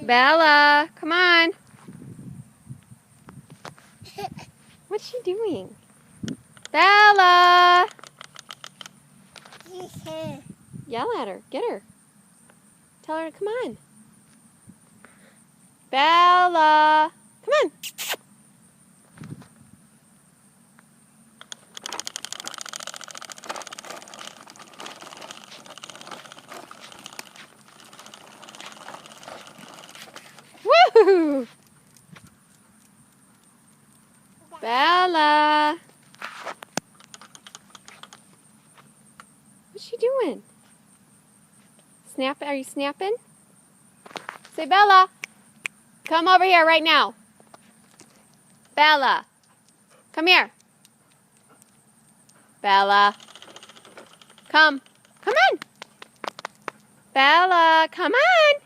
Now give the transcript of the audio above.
Bella, come on. What's she doing? Bella! Yell at her. Get her. Tell her to come on. Bella! Come on. Woo! Bella! What's she doing? Are you snapping? Say, Bella! Come over here right now. Bella! Come here. Bella! Come. Come on! Bella, come on!